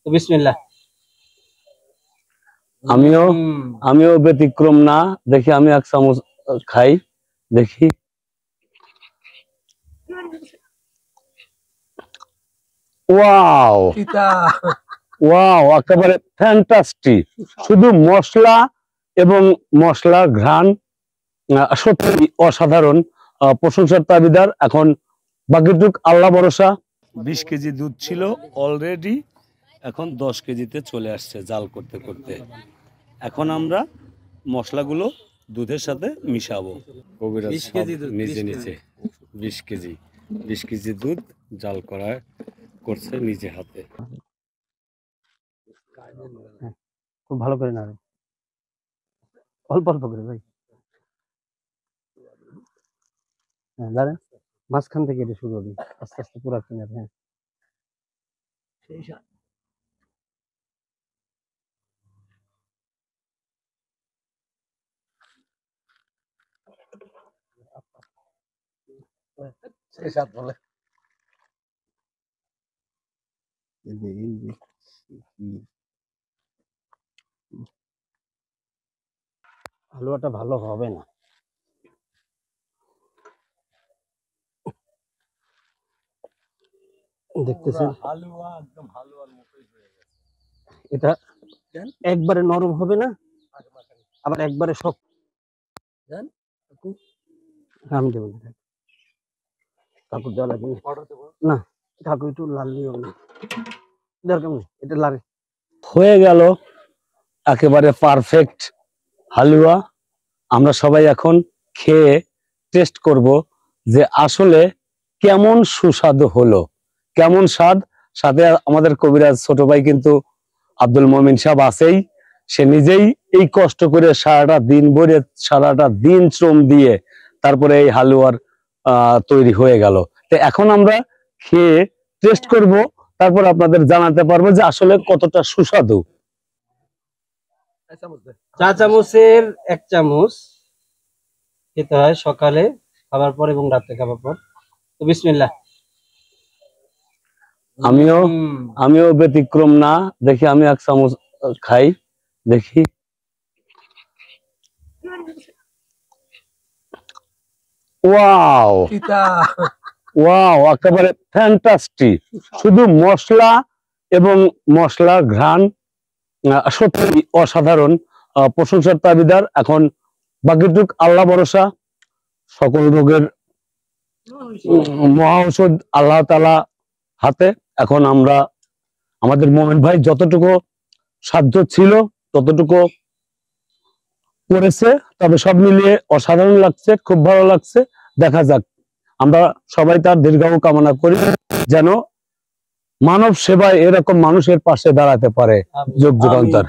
তো বিসমিল্লাহ। আমিও আমিও ব্যতিক্রম না, দেখি আমি এক চামচ খাই, দেখি। ওয়াও ওয়াও, একেবারে ফ্যান্টাস্টিক। শুধু মশলা এবং মশলার ঘ্রাণ সত্যি অসাধারণ। প্রশংসার দাবিদার। এখন বাকিটুক আল্লাহ ভরসা। 20 কেজি দুধ ছিল অলরেডি, এখন 10 কেজিতে চলে আসছে জাল করতে করতে। এখন আমরা মশলাগুলো দুধের সাথে মিশাবো। কবিরাজ নিজে নিজে 20 কেজি দুধ জাল করছে নিজে হাতে। খুব ভালো করে না, অল্প অল্প করে ভাই। হ্যাঁ দাঁড়ান, মাঝখান থেকে এটা শুরু হবে, আস্তে আস্তে পুরা কিনে। হ্যাঁ সেই সাথ বলে হালুয়াটা ভালো হবে না। দেখতেছেন হালুয়া একদম হালুয়ার মতোই হয়ে গেছে। এটা একবারে নরম হবে না, আবার একবারে শক্ত। আমি দেবো না, কাপড় দেওয়া লাগবে না। কাকু একটু লাল নিও না, দরকার নেই, এটা লাগে। হয়ে গেল একেবারে পারফেক্ট হালুয়া। আমরা সবাই এখন খেয়ে টেস্ট করব যে আসলে কেমন সুস্বাদু হলো, কেমন স্বাদ। সাথে আমাদের কবিরাজ ছোট ভাই কিন্তু আব্দুল মমিন সাহেব আছেই। সে নিজেই এই কষ্ট করে সারাটা দিন শ্রম দিয়ে তারপরে এই হালুয়ার তৈরি হয়ে গেল। তো এখন আমরা খেয়ে টেস্ট করব, তারপর আপনাদের জানাতে পারবো যে আসলে কতটা সুস্বাদু। চা চামচের 1 চামচ খেতে হয় সকালে খাবার পর এবং রাতে খাবার পর। তো বিসমিল্লাহ। আমিও ব্যতিক্রম না, দেখি আমি 1 চামচ খাই, দেখি। ওয়াও ওয়াও, একেবারে ফ্যান্টাস্টিক। শুধু মশলা এবং মশলার ঘ্রাণ সত্যি অসাধারণ। প্রশংসার দাবিদার। এখন বাকিটুক আল্লাহ ভরসা। সকল রোগের মহা ঔষধ আল্লাহ তাআলা হাতে। এখন আমরা আমাদের মোমেন ভাই যতটুকু সাধ্য ছিল ততটুকু করেছে, তবে সব মিলিয়ে অসাধারণ লাগছে, খুব ভালো লাগছে। দেখা যাক, আমরা সবাই তার দীর্ঘায়ু কামনা করি, যেন মানব সেবায় এরকম মানুষের পাশে দাঁড়াতে পারে যুগ যুগান্তর।